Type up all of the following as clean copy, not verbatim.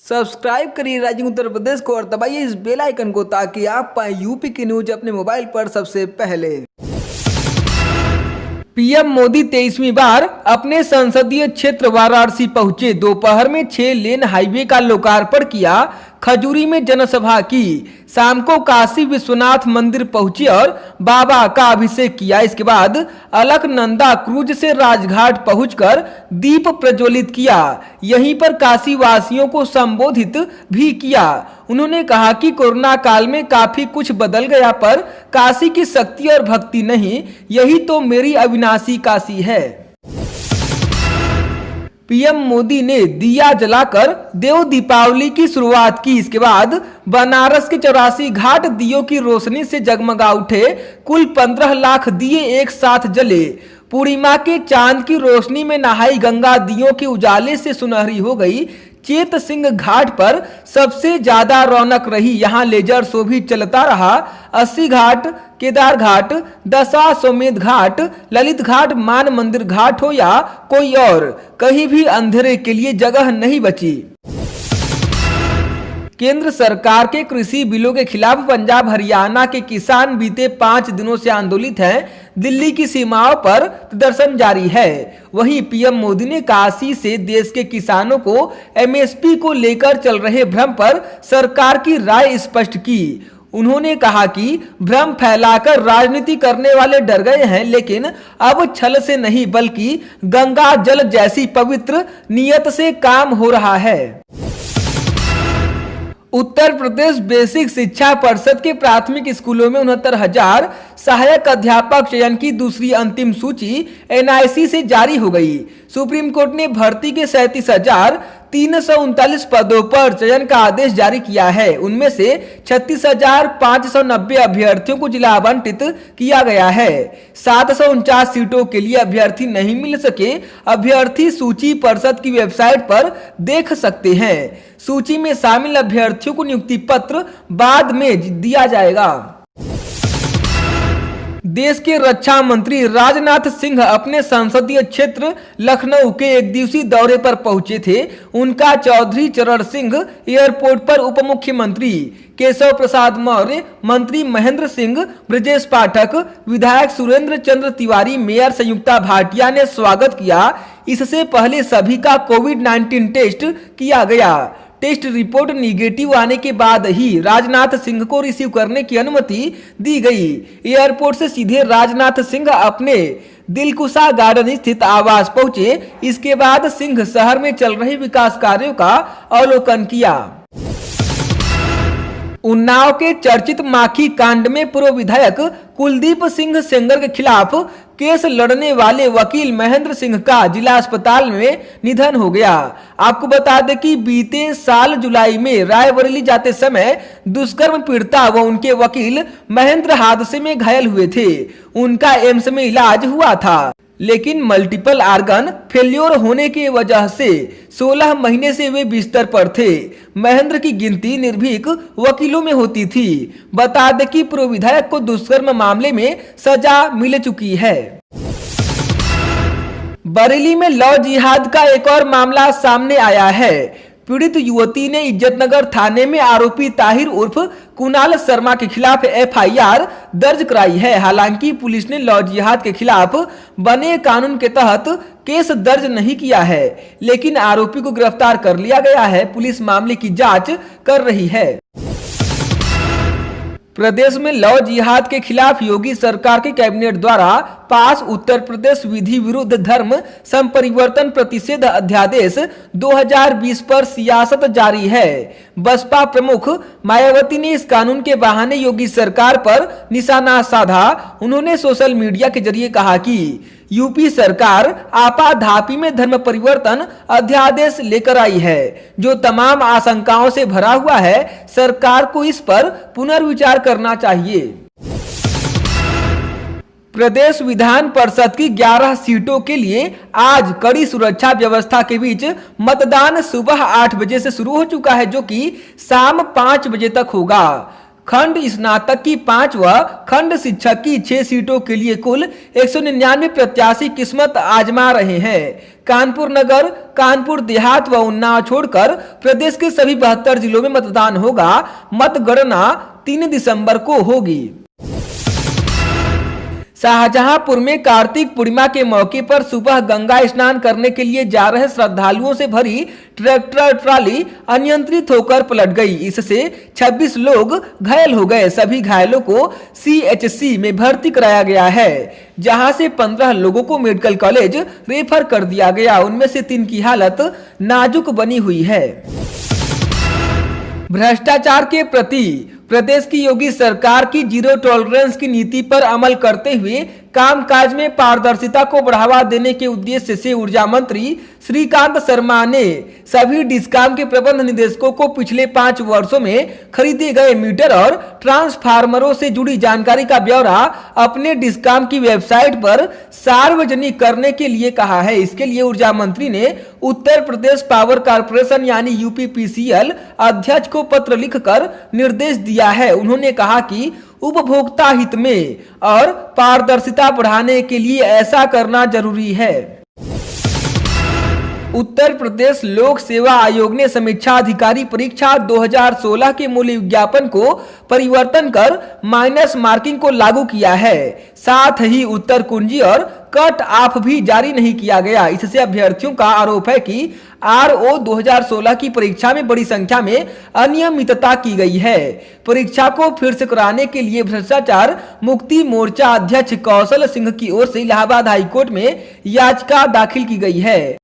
Subscribe करिए rising Uttar Pradesh को और दबाइए इस बेल आइकन को ताकि आप पाए यूपी की न्यूज अपने मोबाइल पर सबसे पहले। पीएम मोदी 23वीं बार अपने संसदीय क्षेत्र वाराणसी पहुंचे। दोपहर में 6 लेन हाईवे का लोकार्पण किया, खजूरी में जनसभा की, शाम को काशी विश्वनाथ मंदिर पहुंचे और बाबा का अभिषेक किया। इसके बाद अलकनंदा क्रूज से राजघाट पहुंचकर दीप प्रज्वलित किया। यहीं पर काशी वासियों को संबोधित भी किया। उन्होंने कहा कि कोरोना काल में काफी कुछ बदल गया, पर काशी की शक्ति और भक्ति नहीं, यही तो मेरी अविनाशी काशी है। पीएम मोदी ने दिया जलाकर देव दीपावली की शुरुआत की। इसके बाद बनारस के 84 घाट दियों की रोशनी से जगमगा उठे। कुल 15 लाख दिए एक साथ जले। पूर्णिमा के चांद की रोशनी में नहाई गंगा दियों के उजाले से सुनहरी हो गई। चेत सिंह घाट पर सबसे ज्यादा रौनक रही। यहाँ लेजर शो भी चलता रहा। 80 घाट, केदार घाट, दशाश्वमेध घाट, ललित घाट, मान मंदिर घाट हो या कोई और, कहीं भी अंधेरे के लिए जगह नहीं बची। केंद्र सरकार के कृषि बिलों के खिलाफ पंजाब हरियाणा के किसान बीते 5 दिनों से आंदोलित हैं। दिल्ली की सीमाओं पर प्रदर्शन जारी है। वहीं पीएम मोदी ने काशी से देश के किसानों को एमएसपी को लेकर चल रहे भ्रम पर सरकार की राय स्पष्ट की। उन्होंने कहा कि भ्रम फैलाकर राजनीति करने वाले डर गए हैं, लेकिन अब छल से नहीं बल्कि गंगा जल जैसी पवित्र नियत से काम हो रहा है। उत्तर प्रदेश बेसिक शिक्षा परिषद के प्राथमिक स्कूलों में 69,000 सहायक अध्यापक चयन की दूसरी अंतिम सूची एनआईसी से जारी हो गई। सुप्रीम कोर्ट ने भर्ती के 37,339 पदों पर चयन का आदेश जारी किया है। उनमें से 36,590 अभ्यर्थियों को जिला आवंटित किया गया है। 749 सीटों के लिए अभ्यर्थी नहीं मिल सके। अभ्यर्थी सूची परिषद की वेबसाइट पर देख सकते हैं। सूची में शामिल अभ्यर्थियों को नियुक्ति पत्र बाद में दिया जाएगा। देश के रक्षा मंत्री राजनाथ सिंह अपने संसदीय क्षेत्र लखनऊ के एक दिवसीय दौरे पर पहुंचे थे। उनका चौधरी चरण सिंह एयरपोर्ट पर उप मुख्यमंत्री केशव प्रसाद मौर्य, मंत्री महेंद्र सिंह, ब्रजेश पाठक, विधायक सुरेंद्र चंद्र तिवारी, मेयर संयुक्ता भाटिया ने स्वागत किया। इससे पहले सभी का कोविड-19 टेस्ट किया गया। टेस्ट रिपोर्ट निगेटिव आने के बाद ही राजनाथ सिंह को रिसीव करने की अनुमति दी गई। एयरपोर्ट से सीधे राजनाथ सिंह अपने दिलकुशा गार्डन स्थित आवास पहुंचे। इसके बाद सिंह शहर में चल रहे विकास कार्यों का अवलोकन किया। उन्नाव के चर्चित माखी कांड में पूर्व विधायक कुलदीप सिंह सेंगर के खिलाफ केस लड़ने वाले वकील महेंद्र सिंह का जिला अस्पताल में निधन हो गया। आपको बता दें कि बीते साल जुलाई में रायबरेली जाते समय दुष्कर्म पीड़िता व उनके वकील महेंद्र हादसे में घायल हुए थे। उनका एम्स में इलाज हुआ था, लेकिन मल्टीपल आर्गन फेल्योर होने की वजह से 16 महीने से वे बिस्तर पर थे। महेंद्र की गिनती निर्भीक वकीलों में होती थी। बता दें कि पूर्व विधायक को दुष्कर्म मामले में सजा मिल चुकी है। बरेली में लव जिहाद का एक और मामला सामने आया है। पीड़ित युवती ने इज्जतनगर थाने में आरोपी ताहिर उर्फ कुणाल शर्मा के खिलाफ एफआईआर दर्ज कराई है। हालांकि पुलिस ने लव जिहाद के खिलाफ बने कानून के तहत केस दर्ज नहीं किया है, लेकिन आरोपी को गिरफ्तार कर लिया गया है। पुलिस मामले की जांच कर रही है। प्रदेश में लव जिहाद के खिलाफ योगी सरकार के कैबिनेट द्वारा पास उत्तर प्रदेश विधि विरुद्ध धर्म संपरिवर्तन प्रतिषेध अध्यादेश 2020 पर सियासत जारी है। बसपा प्रमुख मायावती ने इस कानून के बहाने योगी सरकार पर निशाना साधा। उन्होंने सोशल मीडिया के जरिए कहा कि यूपी सरकार आपाधापी में धर्म परिवर्तन अध्यादेश लेकर आई है, जो तमाम आशंकाओं से भरा हुआ है। सरकार को इस पर पुनर्विचार करना चाहिए। प्रदेश विधान परिषद की 11 सीटों के लिए आज कड़ी सुरक्षा व्यवस्था के बीच मतदान सुबह 8 बजे से शुरू हो चुका है, जो कि शाम 5 बजे तक होगा। खंड स्नातक की 5 व खंड शिक्षक की 6 सीटों के लिए कुल 199 प्रत्याशी किस्मत आजमा रहे हैं। कानपुर नगर, कानपुर देहात व उन्नाव छोड़कर प्रदेश के सभी 72 जिलों में मतदान होगा। मतगणना 3 दिसंबर को होगी। शाहजहांपुर में कार्तिक पूर्णिमा के मौके पर सुबह गंगा स्नान करने के लिए जा रहे श्रद्धालुओं से भरी ट्रैक्टर ट्राली अनियंत्रित होकर पलट गई। इससे 26 लोग घायल हो गए। सभी घायलों को CHC में भर्ती कराया गया है, जहां से 15 लोगों को मेडिकल कॉलेज रेफर कर दिया गया। उनमें से 3 की हालत नाजुक बनी हुई है। भ्रष्टाचार के प्रति प्रदेश की योगी सरकार की जीरो टॉलरेंस की नीति पर अमल करते हुए कामकाज में पारदर्शिता को बढ़ावा देने के उद्देश्य से ऊर्जा मंत्री श्रीकांत शर्मा ने सभी डिस्कॉम के प्रबंध निदेशकों को पिछले 5 वर्षों में खरीदे गए मीटर और ट्रांसफार्मरों से जुड़ी जानकारी का ब्यौरा अपने डिस्कॉम की वेबसाइट पर सार्वजनिक करने के लिए कहा है। इसके लिए ऊर्जा मंत्री ने उत्तर प्रदेश पावर कॉर्पोरेशन यानी UPPCL अध्यक्ष को पत्र लिखकर निर्देश दिया है। उन्होंने कहा कि उपभोक्ता हित में और पारदर्शिता बढ़ाने के लिए ऐसा करना जरूरी है। उत्तर प्रदेश लोक सेवा आयोग ने समीक्षा अधिकारी परीक्षा 2016 के मूल्य विज्ञापन को परिवर्तन कर माइनस मार्किंग को लागू किया है। साथ ही उत्तर कुंजी और कट ऑफ भी जारी नहीं किया गया। इससे अभ्यर्थियों का आरोप है कि RO 2016 की परीक्षा में बड़ी संख्या में अनियमितता की गई है। परीक्षा को फिर से कराने के लिए भ्रष्टाचार मुक्ति मोर्चा अध्यक्ष कौशल सिंह की ओर से इलाहाबाद हाईकोर्ट में याचिका दाखिल की गई है।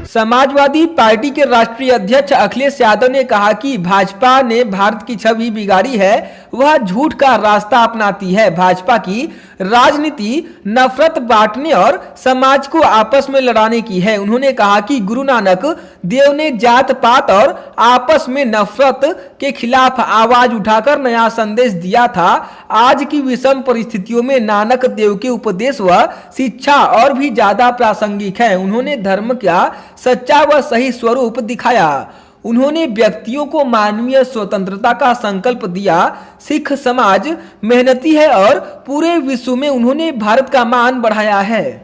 समाजवादी पार्टी के राष्ट्रीय अध्यक्ष अखिलेश यादव ने कहा कि भाजपा ने भारत की छवि बिगाड़ी है, वह झूठ का रास्ता अपनाती है। भाजपा की राजनीति नफरत बांटने और समाज को आपस में लड़ाने की है। उन्होंने कहा कि गुरु नानक देव ने जात पात और आपस में नफरत के खिलाफ आवाज उठाकर नया संदेश दिया था। आज की विषम परिस्थितियों में नानक देव के उपदेश व शिक्षा और भी ज्यादा प्रासंगिक है। उन्होंने धर्म का सच्चा व सही स्वरूप दिखाया। उन्होंने व्यक्तियों को मानवीय स्वतंत्रता का संकल्प दिया। सिख समाज मेहनती है और पूरे विश्व में उन्होंने भारत का मान बढ़ाया है।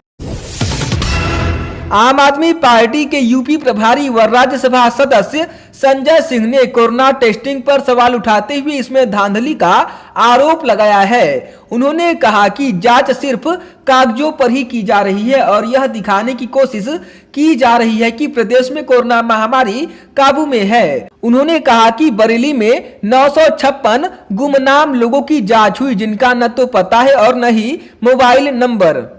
आम आदमी पार्टी के यूपी प्रभारी व राज्यसभा सदस्य संजय सिंह ने कोरोना टेस्टिंग पर सवाल उठाते हुए इसमें धांधली का आरोप लगाया है। उन्होंने कहा कि जांच सिर्फ कागजों पर ही की जा रही है और यह दिखाने की कोशिश की जा रही है कि प्रदेश में कोरोना महामारी काबू में है। उन्होंने कहा कि बरेली में 956 गुमनाम लोगों की जांच हुई, जिनका न तो पता है और न ही मोबाइल नंबर।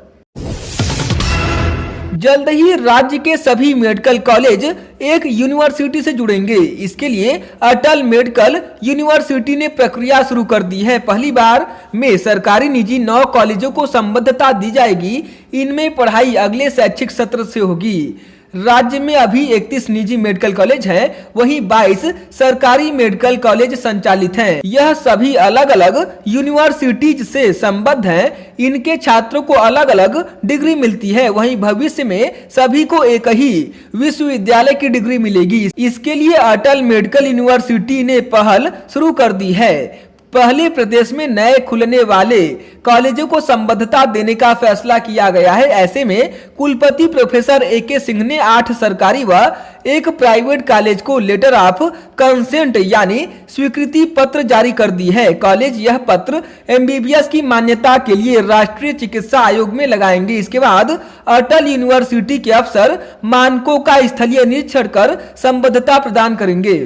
जल्द ही राज्य के सभी मेडिकल कॉलेज एक यूनिवर्सिटी से जुड़ेंगे। इसके लिए अटल मेडिकल यूनिवर्सिटी ने प्रक्रिया शुरू कर दी है। पहली बार में सरकारी निजी 9 कॉलेजों को संबद्धता दी जाएगी। इनमें पढ़ाई अगले शैक्षिक सत्र से होगी। राज्य में अभी 31 निजी मेडिकल कॉलेज हैं, वहीं 22 सरकारी मेडिकल कॉलेज संचालित हैं। यह सभी अलग अलग यूनिवर्सिटीज से संबद्ध हैं। इनके छात्रों को अलग अलग डिग्री मिलती है। वहीं भविष्य में सभी को एक ही विश्वविद्यालय की डिग्री मिलेगी। इसके लिए अटल मेडिकल यूनिवर्सिटी ने पहल शुरू कर दी है। पहले प्रदेश में नए खुलने वाले कॉलेजों को संबद्धता देने का फैसला किया गया है। ऐसे में कुलपति प्रोफेसर AK सिंह ने 8 सरकारी व 1 प्राइवेट कॉलेज को लेटर ऑफ कंसेंट यानी स्वीकृति पत्र जारी कर दी है। कॉलेज यह पत्र MBBS की मान्यता के लिए राष्ट्रीय चिकित्सा आयोग में लगाएंगे। इसके बाद अटल यूनिवर्सिटी के अफसर मानकों का स्थलीय निरीक्षण कर संबद्धता प्रदान करेंगे।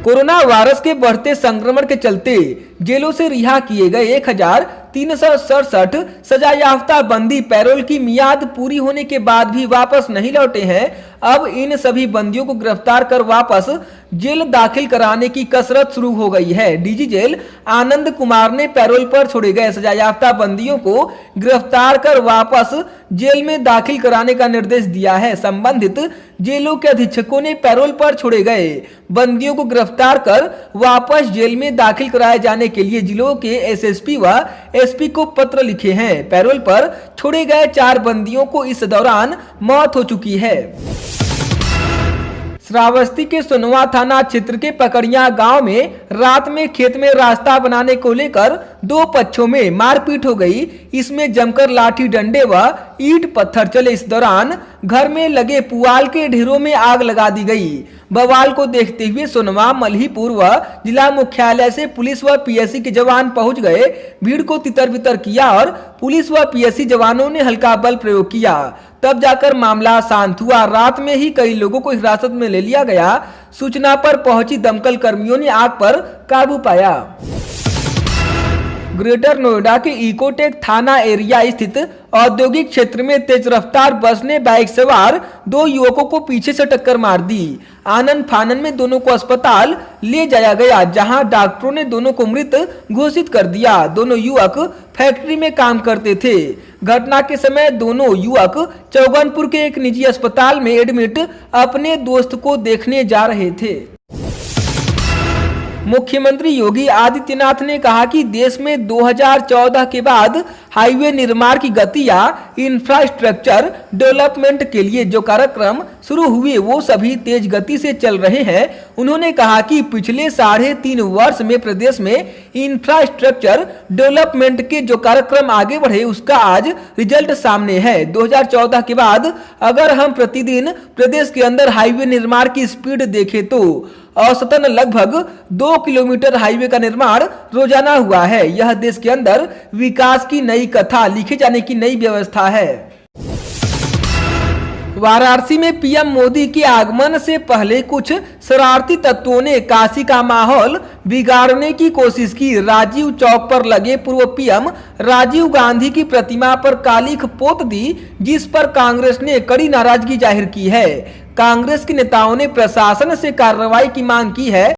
कोरोना वायरस के बढ़ते संक्रमण के चलते जेलों से रिहा किए गए 1367 सजायाफ्ता बंदी पैरोल की मियाद पूरी होने के बाद भी वापस नहीं लौटे हैं। अब इन सभी बंदियों को गिरफ्तार कर वापस जेल दाखिल कराने की कसरत शुरू हो गई है। DG जेल आनंद कुमार ने पैरोल पर छोड़े गए सजायाफ्ता बंदियों को गिरफ्तार कर वापस जेल में दाखिल कराने का निर्देश दिया है। संबंधित जेलों के अधीक्षकों ने पैरोल पर छोड़े गए बंदियों को गिरफ्तार कर वापस जेल में दाखिल कराए जाने के लिए जिलों के SSP व SP को पत्र लिखे हैं। पैरोल पर छोड़े गए 4 बंदियों को इस दौरान मौत हो चुकी है। श्रावस्ती के सोनवा थाना क्षेत्र के पकड़िया गांव में रात में खेत में रास्ता बनाने को लेकर दो पक्षों में मारपीट हो गई। इसमें जमकर लाठी डंडे व ईंट पत्थर चले। इस दौरान घर में लगे पुआल के ढेरों में आग लगा दी गई। बवाल को देखते हुए सोनवा, मल्हीपुर व जिला मुख्यालय से पुलिस व पीएससी के जवान पहुंच गए। भीड़ को तितर बितर किया और पुलिस व पीएससी जवानों ने हल्का बल प्रयोग किया। तब जाकर मामला शांत हुआ। रात में ही कई लोगों को हिरासत में ले लिया गया। सूचना पर पहुंची दमकल कर्मियों ने आग पर काबू पाया। ग्रेटर नोएडा के इकोटेक थाना एरिया स्थित औद्योगिक क्षेत्र में तेज रफ्तार बस ने बाइक सवार दो युवकों को पीछे से टक्कर मार दी। आनन फानन में दोनों को अस्पताल ले जाया गया, जहां डॉक्टरों ने दोनों को मृत घोषित कर दिया। दोनों युवक फैक्ट्री में काम करते थे। घटना के समय दोनों युवक चौगनपुर के एक निजी अस्पताल में एडमिट अपने दोस्त को देखने जा रहे थे। मुख्यमंत्री योगी आदित्यनाथ ने कहा कि देश में 2014 के बाद हाईवे निर्माण की गति या इंफ्रास्ट्रक्चर डेवलपमेंट के लिए जो कार्यक्रम शुरू हुए वो सभी तेज गति से चल रहे हैं। उन्होंने कहा कि पिछले 3.5 वर्ष में प्रदेश में इंफ्रास्ट्रक्चर डेवलपमेंट के जो कार्यक्रम आगे बढ़े उसका आज रिजल्ट सामने है। 2014 के बाद अगर हम प्रतिदिन प्रदेश के अंदर हाईवे निर्माण की स्पीड देखें तो औसतन लगभग 2 किलोमीटर हाईवे का निर्माण रोजाना हुआ है। यह देश के अंदर विकास की नई कथा लिखे जाने की नई व्यवस्था है। वाराणसी में पीएम मोदी के आगमन से पहले कुछ शरारती तत्वों ने काशी का माहौल बिगाड़ने की कोशिश की। राजीव चौक पर लगे पूर्व पीएम राजीव गांधी की प्रतिमा पर कालिख पोत दी, जिस पर कांग्रेस ने कड़ी नाराजगी जाहिर की है। कांग्रेस के नेताओं ने प्रशासन से कार्रवाई की मांग की है।